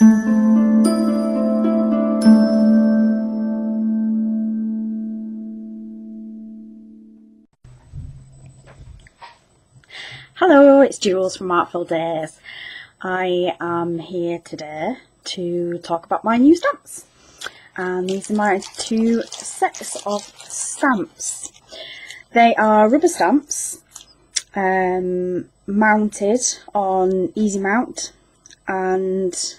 Hello, it's Jules from Artful Days. I am here today to talk about my new stamps, and these are my two sets of stamps. They are rubber stamps, mounted on easy mount and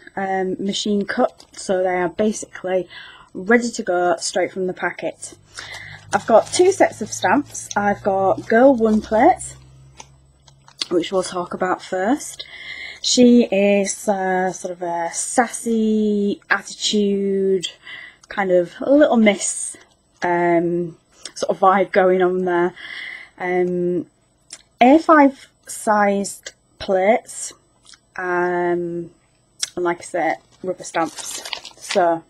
machine cut, so they are basically ready to go straight from the packet. I've got two sets of stamps. I've got Girl 1 plate, which we'll talk about first. She is sort of a sassy attitude, kind of a little miss sort of vibe going on there. A5 sized plates, and like I said, rubber stamps. So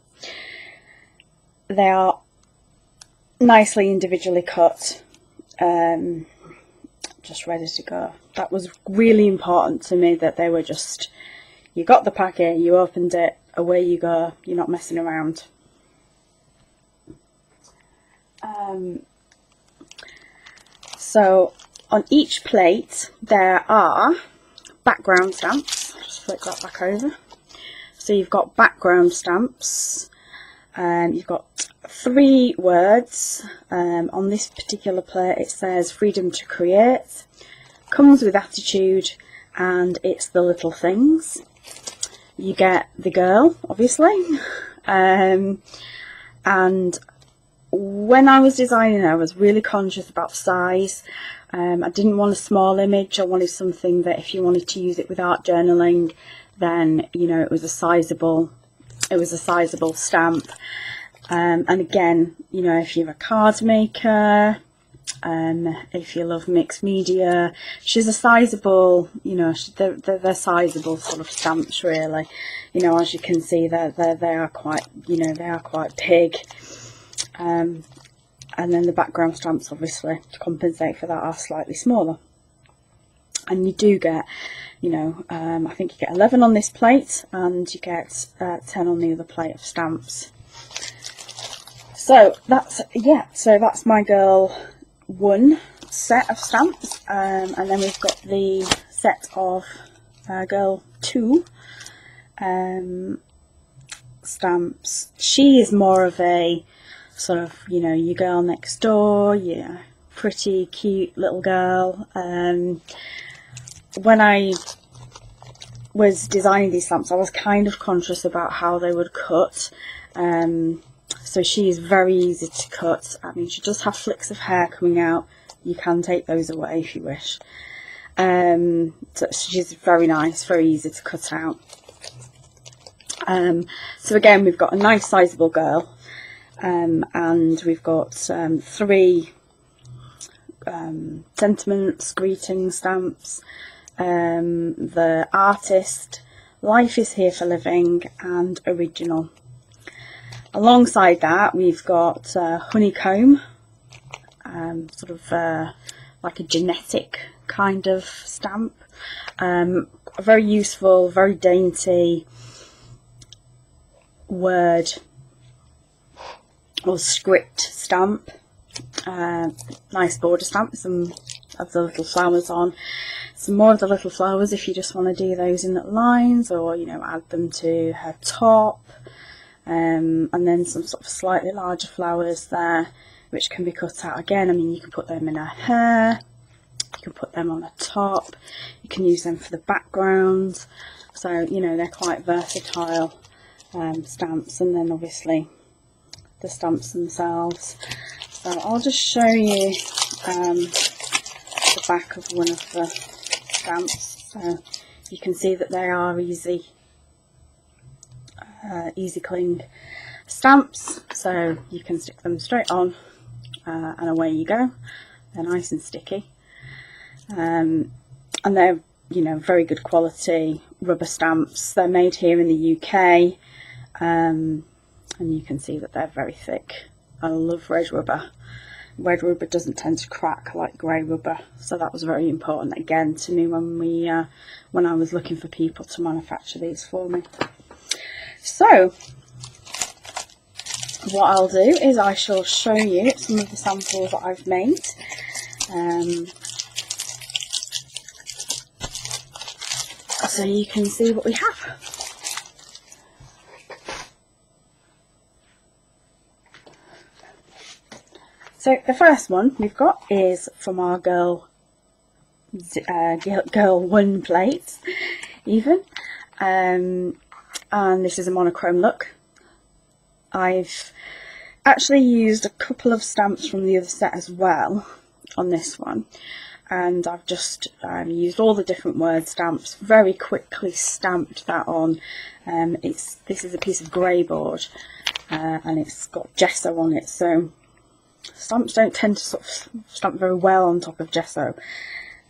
they are nicely individually cut, just ready to go. That was really important to me, that they were just, you got the packet, you opened it, away you go, you're not messing around. So on each plate there are background stamps. Just flip that back over. So you've got background stamps, you've got 3 words. On this particular plate it says freedom to create, comes with attitude, and it's the little things. You get the girl, obviously, and when I was designing I was really conscious about size. I didn't want a small image. I wanted something that if you wanted to use it with art journaling, then you know it was a sizable stamp. And again, you know, if you're a card maker, if you love mixed media, she's a sizable, you know, they're sizable sort of stamps, really. You know, as you can see, they are quite, you know, they are quite big. And then the background stamps, obviously, to compensate for that, are slightly smaller. And you do get, you know, I think you get 11 on this plate, and you get 10 on the other plate of stamps. So that's, yeah, so that's my Girl 1 set of stamps, and then we've got the set of Girl 2 stamps. She is more of a sort of, you know, your girl next door, your pretty cute little girl. When I was designing these stamps I was kind of conscious about how they would cut. So she is very easy to cut. I mean, she does have flicks of hair coming out. You can take those away if you wish. So she's very nice, very easy to cut out. So again, we've got a nice sizable girl, and we've got 3 sentiments, greeting stamps, the artist, life is here for living, and original. Alongside that we've got honeycomb, sort of like a genetic kind of stamp. A very useful, very dainty word or script stamp. Nice border stamp with some of the little flowers on. Some more of the little flowers if you just want to do those in little lines, or you know, add them to her top. And then some sort of slightly larger flowers there, which can be cut out again. I mean, you can put them in her hair, you can put them on her top, you can use them for the background. So, you know, they're quite versatile stamps. And then obviously the stamps themselves. So I'll just show you the back of one of the stamps. So you can see that they are easy cling stamps, so you can stick them straight on, and away you go. They're nice and sticky, and they're, you know, very good quality rubber stamps. They're made here in the UK, and you can see that they're very thick. I love red rubber. Red rubber doesn't tend to crack like grey rubber, so that was very important again to me when I was looking for people to manufacture these for me. So what I'll do is I shall show you some of the samples that I've made. So you can see what we have. So the first one we've got is from our girl one plate even, and this is a monochrome look. I've actually used a couple of stamps from the other set as well on this one, and I've just used all the different word stamps, very quickly stamped that on. This is a piece of grey board, and it's got gesso on it, so stamps don't tend to sort of stamp very well on top of gesso,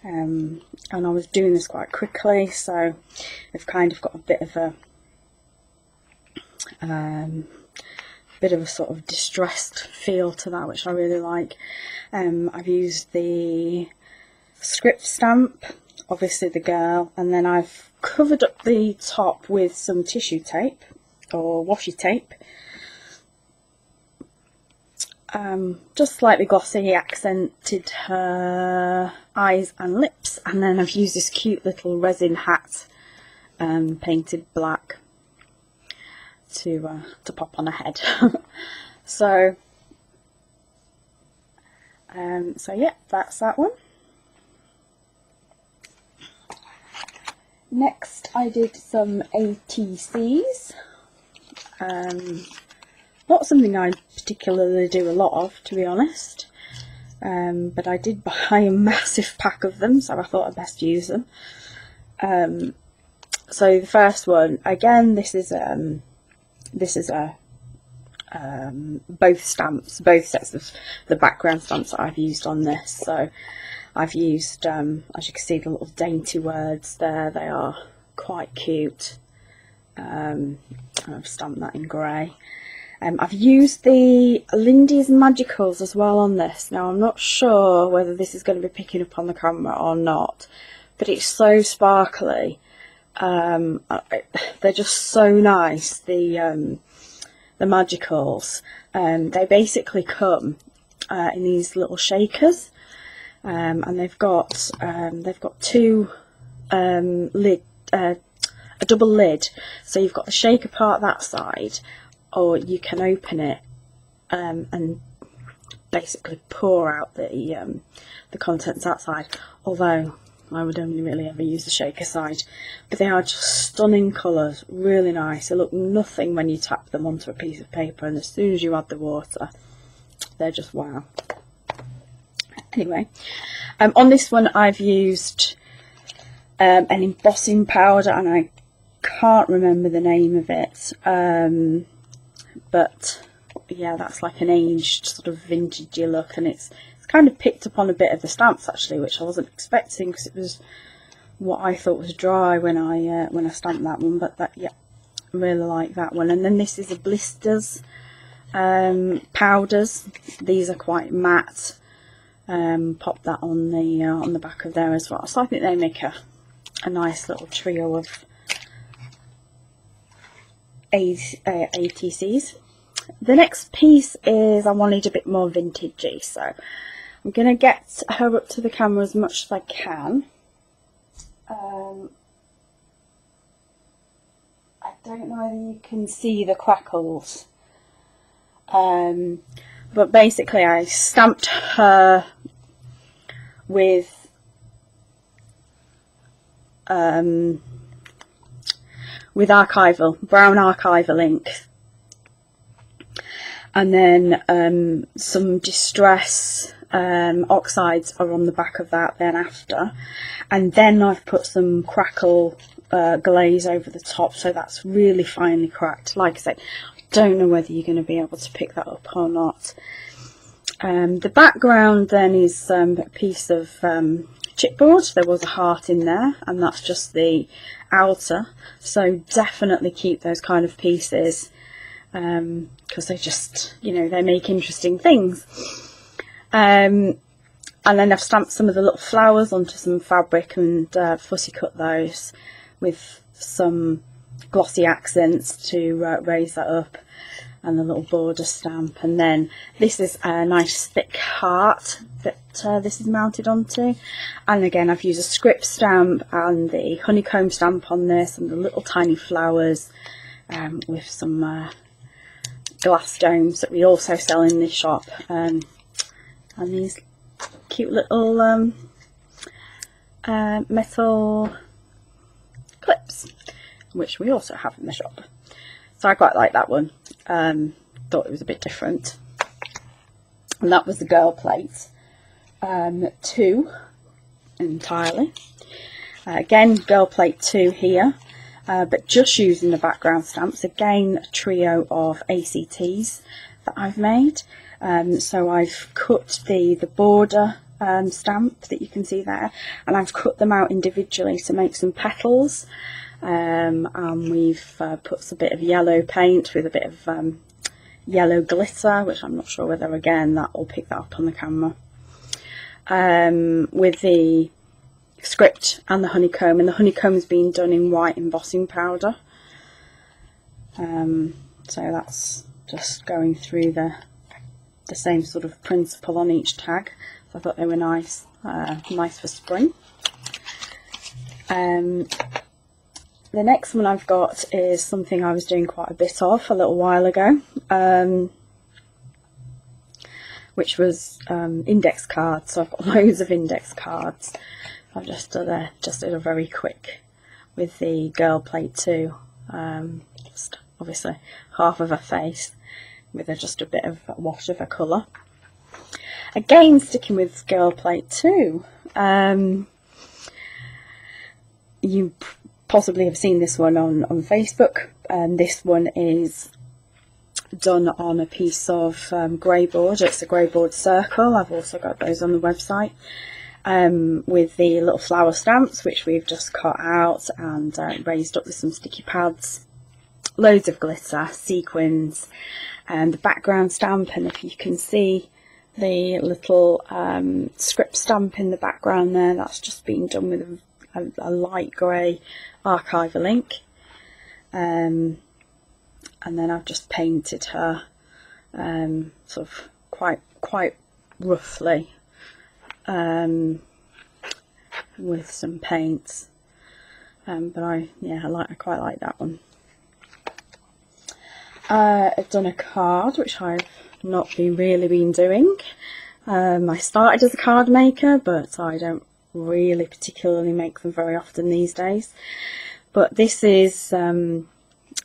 and I was doing this quite quickly, so I've kind of got a bit of a sort of distressed feel to that, which I really like. I've used the script stamp, obviously the girl, and then I've covered up the top with some tissue tape or washi tape, just slightly glossy, accented her eyes and lips, and then I've used this cute little resin hat, painted black, to pop on her head. So yeah, that's that one. Next I did some ATCs. Not something I particularly do a lot of, to be honest, but I did buy a massive pack of them, so I thought I'd best use them. So the first one, again, this is both stamps, both sets of the background stamps that I've used on this. So I've used, as you can see, the little dainty words there. They are quite cute. I've stamped that in grey. I've used the Lindy's Magicals as well on this. Now I'm not sure whether this is going to be picking up on the camera or not, but it's so sparkly. They're just so nice, the Magicals. They basically come in these little shakers, and they've got two a double lid, so you've got the shaker part that side, or you can open it and basically pour out the contents outside, although I would only really ever use the shaker side. But they are just stunning colours, really nice. They look nothing when you tap them onto a piece of paper, and as soon as you add the water, they're just wow. Anyway, on this one I've used an embossing powder, and I can't remember the name of it, but yeah, that's like an aged sort of vintagey look, and it's kind of picked up on a bit of the stamps actually, which I wasn't expecting, because it was what I thought was dry when I stamped that one. But that, yeah, I really like that one. And then this is a Blisters powders. These are quite matte. Pop that on the back of there as well. So I think they make a nice little trio of ATCs. The next piece is, I wanted a bit more vintagey, so I'm going to get her up to the camera as much as I can. I don't know whether you can see the crackles, but basically I stamped her with brown archival ink, and then some distress oxides are on the back of that then after, and then I've put some crackle glaze over the top, so that's really finely cracked. Like I said, I don't know whether you're going to be able to pick that up or not. The background then is a piece of chipboard. There was a heart in there, and that's just the outer, so definitely keep those kind of pieces, because they just, you know, they make interesting things. And then I've stamped some of the little flowers onto some fabric and fussy cut those with some glossy accents to raise that up, and the little border stamp. And then this is a nice thick heart that this is mounted onto, and again I've used a script stamp and the honeycomb stamp on this, and the little tiny flowers with some glass domes that we also sell in this shop, and these cute little metal clips, which we also have in the shop. So I quite like that one. Thought it was a bit different. And that was the girl plate 2 entirely. Again, girl plate 2 here, but just using the background stamps. Again, a trio of ACTs that I've made. So I've cut the border stamp that you can see there, and I've cut them out individually to make some petals. And we've put a bit of yellow paint with a bit of yellow glitter, which I'm not sure whether, again, that will pick that up on the camera. With the script and the honeycomb, and the honeycomb's been done in white embossing powder. So that's just going through the same sort of principle on each tag. So I thought they were nice, nice for spring. The next one I've got is something I was doing quite a bit of a little while ago, which was index cards. So I've got loads of index cards. I've just did a very quick with the girl plate 2, just obviously half of her face with just a bit of a wash of her colour. Again, sticking with girl plate 2, you possibly have seen this one on Facebook, and this one is done on a piece of grey board. It's a grey board circle. I've also got those on the website, with the little flower stamps which we've just cut out and raised up with some sticky pads, loads of glitter, sequins, and the background stamp. And if you can see the little script stamp in the background there, that's just been done with a light grey archival ink, and then I've just painted her sort of quite roughly with some paints, but I quite like that one. I've done a card which I've not really been doing. I started as a card maker, but I don't really particularly make them very often these days. But this is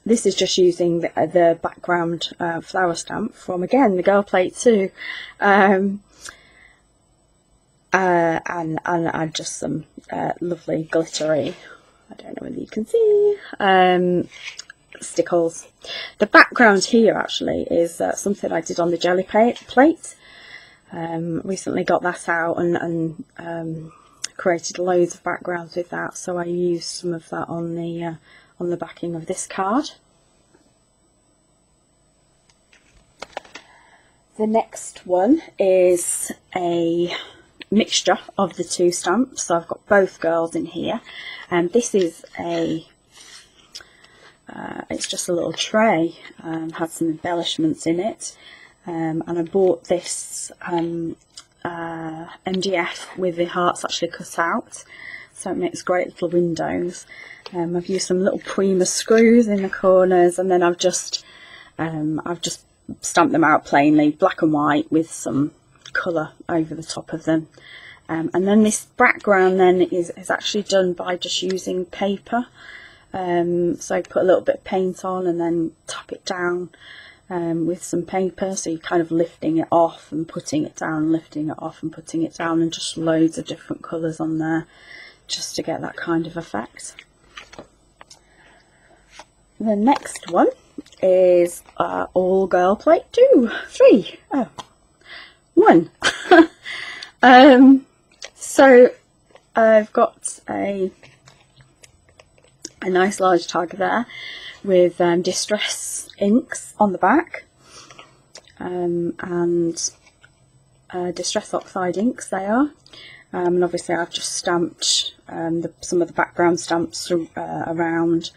just using the background flower stamp from, again, the girl plate 2, and add just some lovely glittery, I don't know whether you can see, stickles. The background here actually is something I did on the jelly plate. Recently got that out and created loads of backgrounds with that, so I used some of that on the backing of this card. The next one is a mixture of the 2 stamps, so I've got both girls in here, and this is it's just a little tray, had some embellishments in it, and I bought this MDF with the hearts actually cut out, so it makes great little windows. I've used some little Prima screws in the corners, and then I've just stamped them out plainly, black and white, with some colour over the top of them. And then this background then is actually done by just using paper. So put a little bit of paint on and then tap it down with some paper, so you're kind of lifting it off and putting it down, lifting it off and putting it down, and just loads of different colours on there just to get that kind of effect. The next one is all girl plate 3, 1. So I've got a nice large tag there with Distress inks on the back, and Distress Oxide inks they are, and obviously I've just stamped some of the background stamps around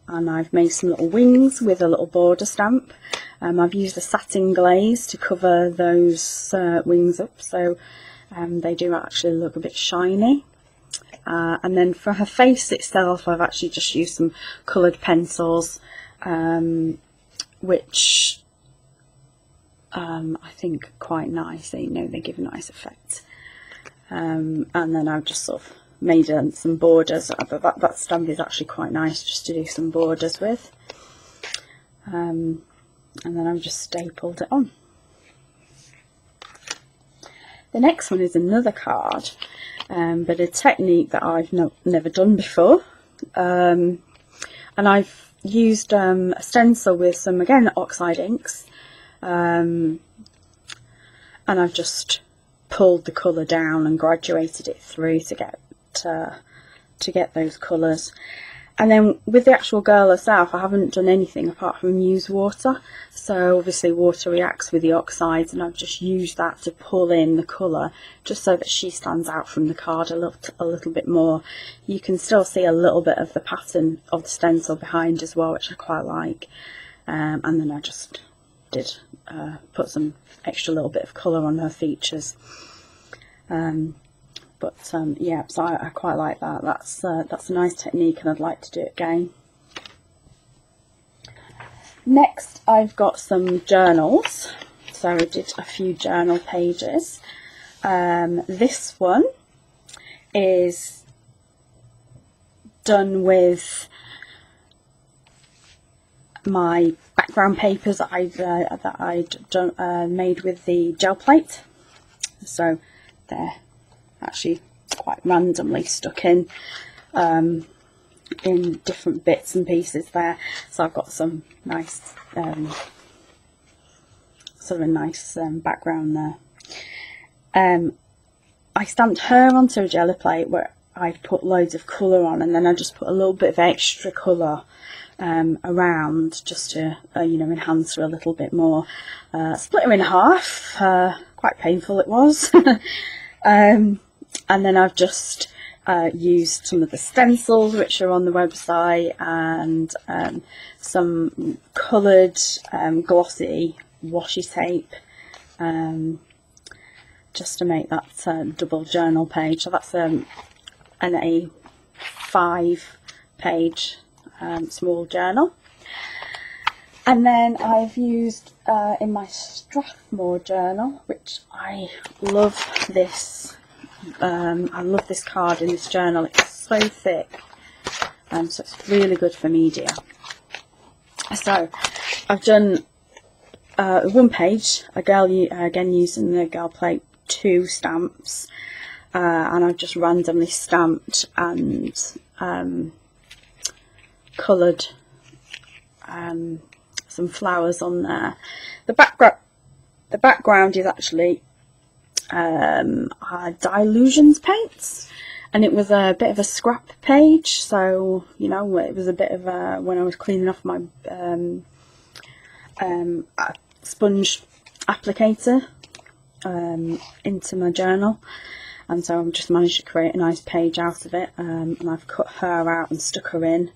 and I've made some little wings with a little border stamp. I've used a satin glaze to cover those wings up, so they do actually look a bit shiny. And then for her face itself, I've actually just used some coloured pencils, which I think are quite nice. They give a nice effect. And then I've just sort of made some borders. That stamp is actually quite nice just to do some borders with. And then I've just stapled it on. The next one is another card, but a technique that I've never done before. And I've used a stencil with some, again, oxide inks. And I've just pulled the colour down and graduated it through to get those colours. And then with the actual girl herself, I haven't done anything apart from use water. So obviously water reacts with the oxides, and I've just used that to pull in the colour, just so that she stands out from the card a little bit more. You can still see a little bit of the pattern of the stencil behind as well, which I quite like. And then I just did put some extra little bit of colour on her features. Yeah, so I quite like that. That's a nice technique, and I'd like to do it again. Next, I've got some journals. So I did a few journal pages. This one is done with my background papers that I'd made with the gel plate. So they're actually quite randomly stuck in different bits and pieces there. So I've got some nice sort of a nice background there. I stamped her onto a jelly plate where I'd put loads of colour on, and then I just put a little bit of extra colour around just to enhance her a little bit more. Split her in half, quite painful it was. And then I've just used some of the stencils which are on the website, and some coloured glossy washi tape, just to make that double journal page. So that's an A5 page small journal. And then I've used in my Strathmore journal, which I love this. I love this card in this journal. It's so thick, so it's really good for media. So I've done one page, again using the Girl Plate 2 stamps, and I've just randomly stamped and coloured some flowers on there. The background is actually Dilutions paints, and it was a bit of a scrap page, so it was a bit of a, when I was cleaning off my sponge applicator into my journal, and so I've just managed to create a nice page out of it, and I've cut her out and stuck her in,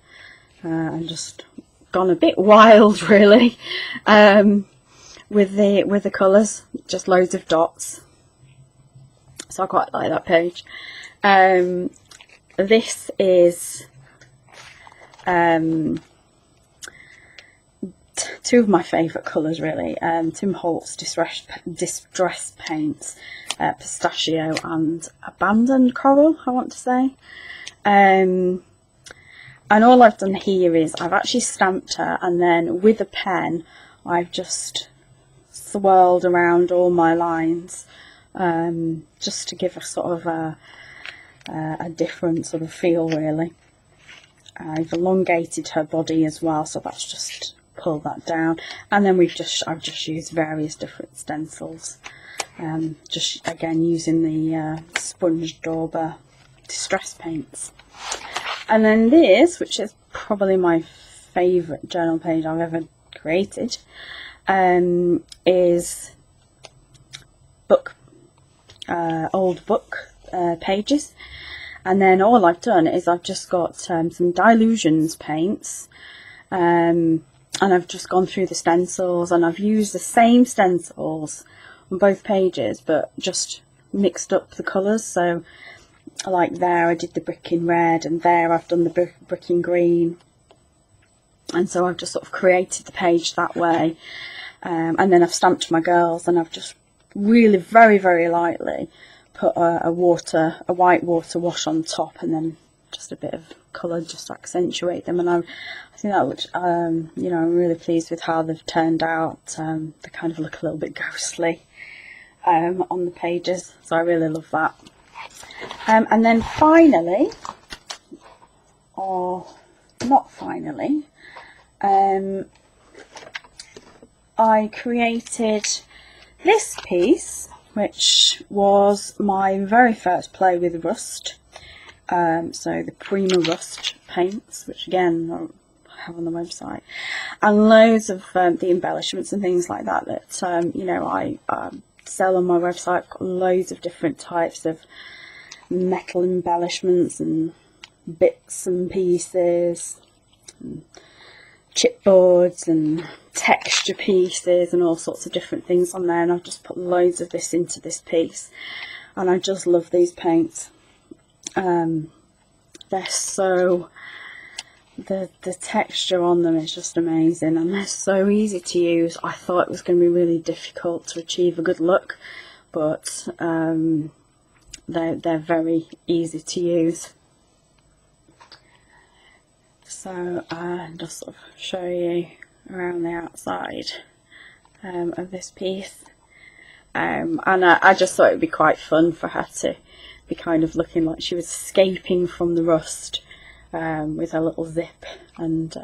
and just gone a bit wild really with the colours, just loads of dots. So I quite like that page. This is two of my favourite colours really. Tim Holtz Distress Paints, Pistachio and Abandoned Coral, I want to say. And all I've done here is I've actually stamped her, and then with a pen I've just swirled around all my lines, just to give a sort of a different sort of feel really. I've elongated her body as well, so that's just pulled that down, and then I've just used various different stencils, just again using the Sponge Dauber Distress Paints. And then this, which is probably my favourite journal page I've ever created, is old book pages. And then all I've done is I've just got some Dilutions paints, and I've just gone through the stencils, and I've used the same stencils on both pages but just mixed up the colours. So like there I did the brick in red, and there I've done the brick in green, and so I've just sort of created the page that way. And then I've stamped my girls, and I've just really very lightly put a white water wash on top, and then just a bit of colour just to accentuate them. And I think that looks, you know, I'm really pleased with how they've turned out. They kind of look a little bit ghostly on the pages, so I really love that. And then finally, or not finally, I created this piece, which was my very first play with rust. So the Prima Rust paints, which again I have on the website, and loads of the embellishments and things like that that you know, I sell on my website. I've got loads of different types of metal embellishments and bits and pieces, and chipboards and texture pieces and all sorts of different things on there, and I've just put loads of this into this piece, and I just love these paints. They're so, the texture on them is just amazing, and they're so easy to use. I thought it was going to be really difficult to achieve a good look, but they're very easy to use. So just sort of show you around the outside of this piece, and I just thought it would be quite fun for her to be kind of looking like she was escaping from the rust, with her little zip and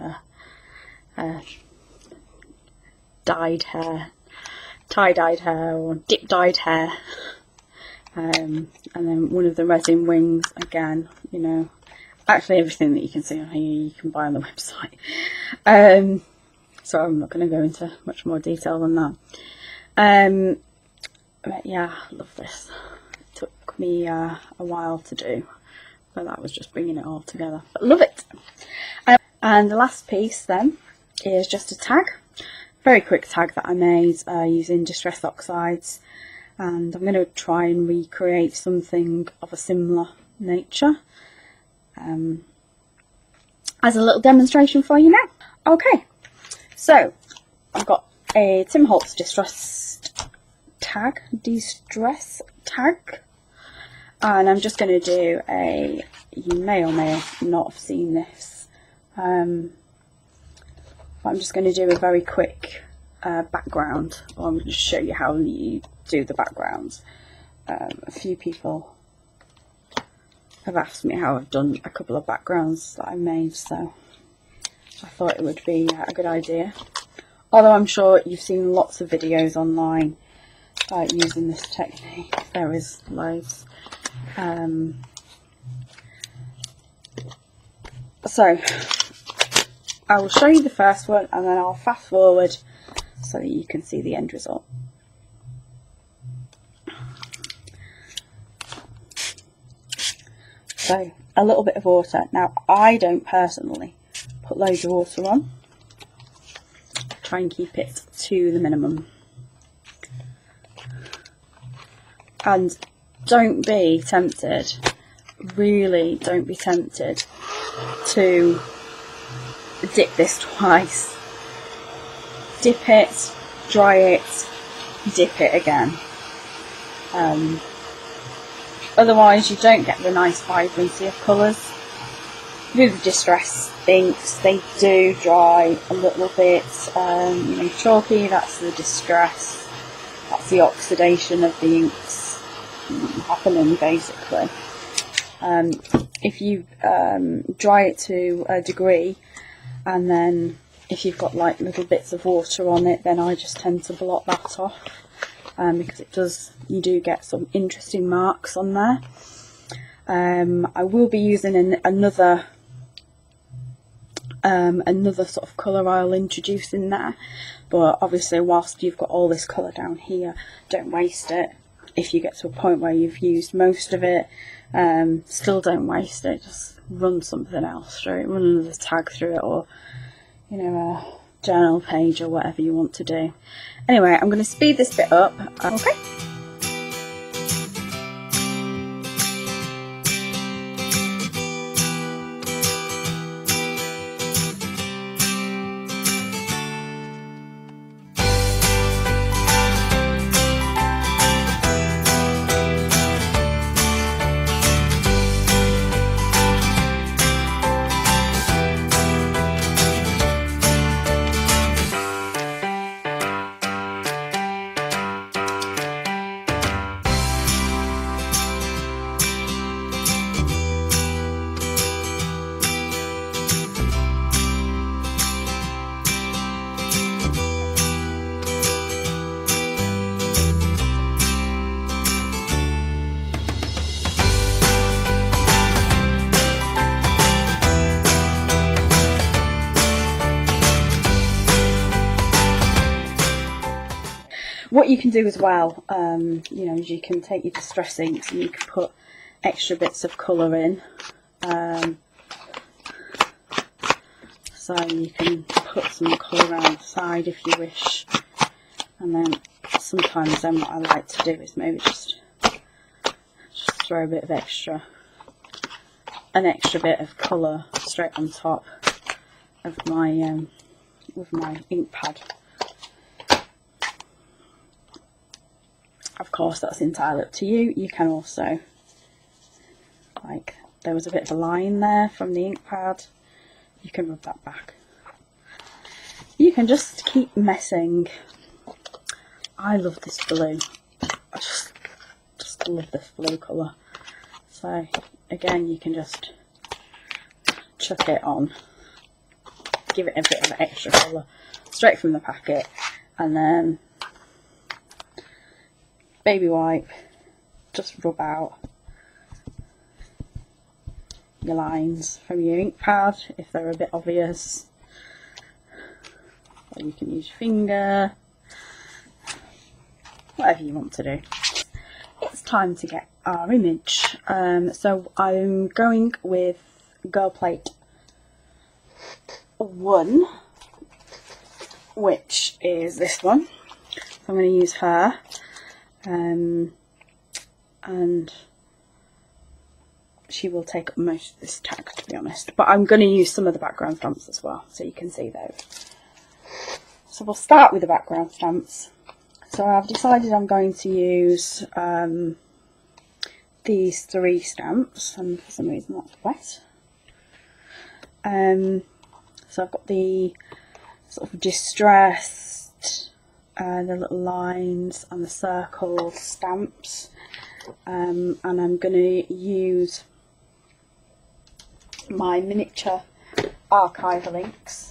dyed hair, tie-dyed hair or dip-dyed hair, and then one of the resin wings. Again, you know, actually everything that you can see on here you can buy on the website, so I'm not going to go into much more detail than that. But yeah, I love this. It took me a while to do, but that was just bringing it all together. But love it. And the last piece then is just a tag, very quick tag that I made using Distress Oxides, and I'm going to try and recreate something of a similar nature as a little demonstration for you now. Okay, so I've got a Tim Holtz distress tag, and I'm just going to do a, you may or may not have seen this, but I'm just going to do a very quick background. I'm going to show you how you do the backgrounds. A few people have asked me how I've done a couple of backgrounds that I made, so I thought it would be a good idea. Although I'm sure you've seen lots of videos online using this technique. There is loads. So I will show you the first one, and then I'll fast forward so that you can see the end result. So a little bit of water. Now I don't personally put loads of water on. Try and keep it to the minimum. And don't be tempted, really don't be tempted to dip this twice. Dip it, dry it, dip it again. Otherwise you don't get the nice vibrancy of colours. With the Distress inks, they do dry a little bit, you know, chalky, that's the distress, that's the oxidation of the inks happening basically. If you dry it to a degree, and then if you've got like little bits of water on it, then I just tend to blot that off, because it does, you do get some interesting marks on there. I will be using another sort of colour I'll introduce in there, but obviously whilst you've got all this colour down here, don't waste it. If you get to a point where you've used most of it, still don't waste it, just run something else through it, run another tag through it, or you know, a journal page or whatever you want to do. Anyway, I'm going to speed this bit up. Okay. What you can do as well, you know, is you can take your distress inks and you can put extra bits of colour in. So you can put some colour around the side if you wish. And then sometimes then what I like to do is maybe just throw a bit of an extra bit of colour straight on top of my with my ink pad. Of course, that's entirely up to you. You can also, like, there was a bit of a line there from the ink pad, you can rub that back. You can just keep messing. I love this blue. I just love this blue colour. So again, you can just chuck it on, give it a bit of extra colour straight from the packet, and then baby wipe, just rub out your lines from your ink pad if they're a bit obvious, or you can use your finger, whatever you want to do. It's time to get our image. So I'm going with Girl Plate 1, which is this one. So I'm going to use her. And she will take up most of this tag, to be honest, but I'm going to use some of the background stamps as well, so you can see those. So we'll start with the background stamps. So I've decided I'm going to use these 3 stamps, and for some reason that's wet. So I've got the sort of distressed, the little lines and the circle stamps, and I'm going to use my miniature archive links.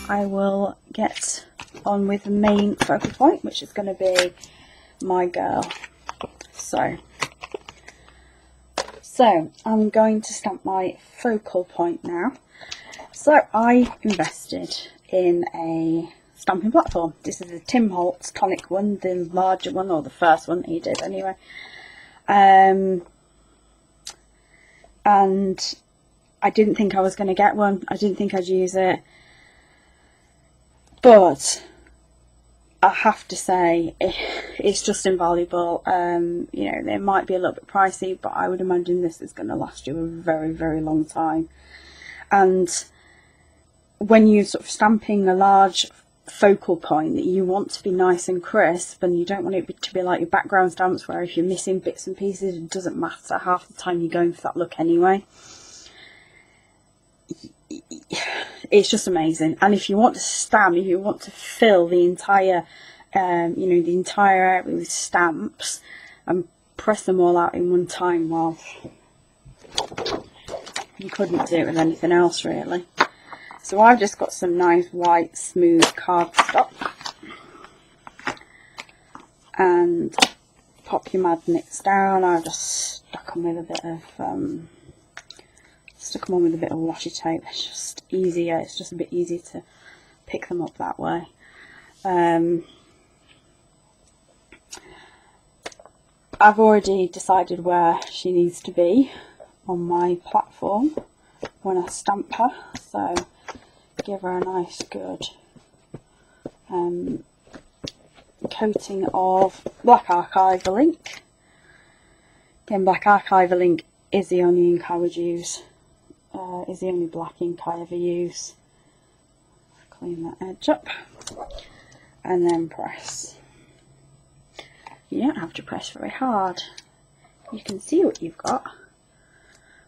I will get on with the main focal point, which is going to be my girl. So I'm going to stamp my focal point now. So I invested in a stamping platform. This is a Tim Holtz tonic one, the larger one, or the first one that he did anyway. And I didn't think I was going to get one. I didn't think I'd use it. But I have to say, it's just invaluable. You know, it might be a little bit pricey, but I would imagine this is going to last you a very, very long time. And when you're sort of stamping a large focal point, that you want to be nice and crisp, and you don't want it to be like your background stamps where if you're missing bits and pieces, it doesn't matter. Half the time you're going for that look anyway. It's just amazing. And if you want to stamp, if you want to fill the entire the entire area with stamps and press them all out in one time, well, you couldn't do it with anything else really. So I've just got some nice white smooth cardstock, and pop your magnets down. I've just stuck them with a bit of on with a bit of washi tape. It's just easier. It's just a bit easier to pick them up that way. I've already decided where she needs to be on my platform when I stamp her, so give her a nice good coating of black archival ink. Again, black archival ink is the only ink I would use, is the only black ink I ever use. Clean that edge up and then press. You don't have to press very hard. You can see what you've got.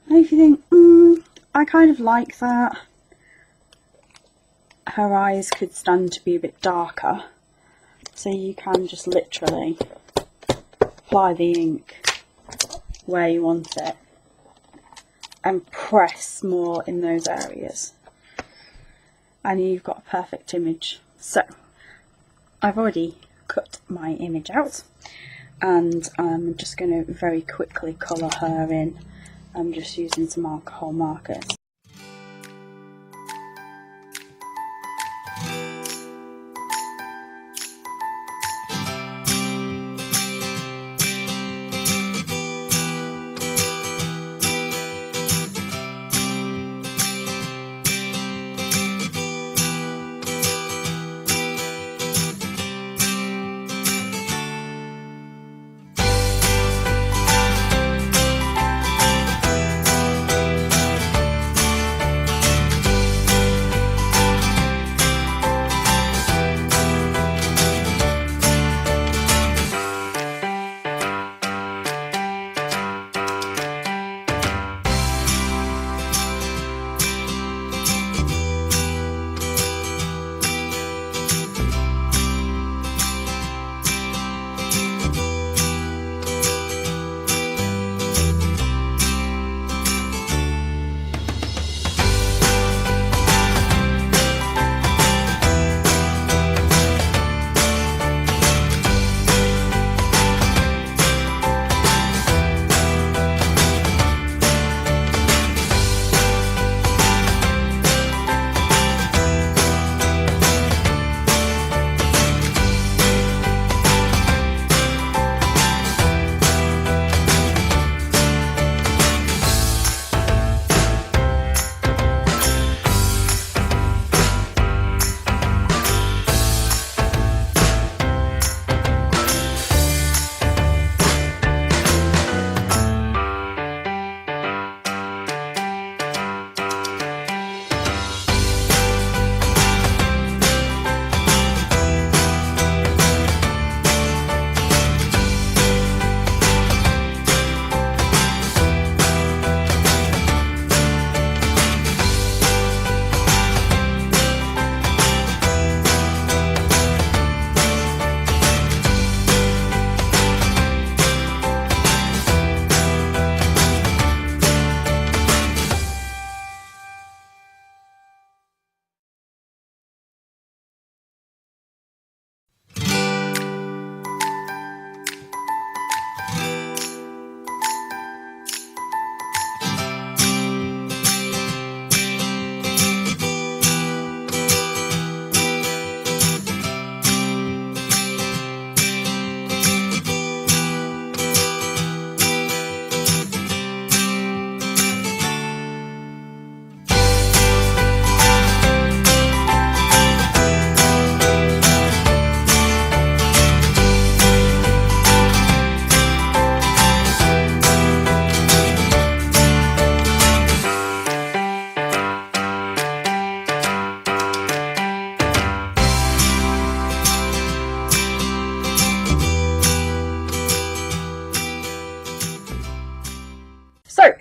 And if you think, I kind of like that, her eyes could stand to be a bit darker, so you can just literally apply the ink where you want it and press more in those areas, and you've got a perfect image. So I've already cut my image out, and I'm just going to very quickly colour her in. I'm just using some alcohol markers.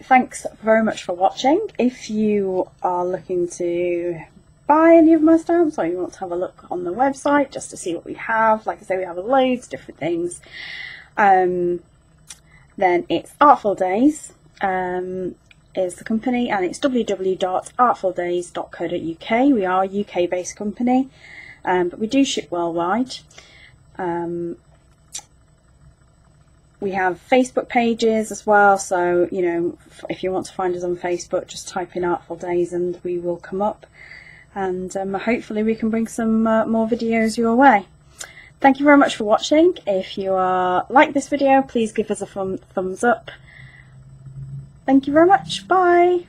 thanks very much for watching. If you are looking to buy any of my stamps, or you want to have a look on the website just to see what we have, like I say, we have loads of different things, then it's Artful Days is the company, and it's www.artfuldays.co.uk. We are a UK based company, but we do ship worldwide. We have Facebook pages as well, so you know, if you want to find us on Facebook, just type in Artful Days and we will come up, and hopefully we can bring some more videos your way. Thank you very much for watching. If you like this video, please give us a thumbs up. Thank you very much. Bye.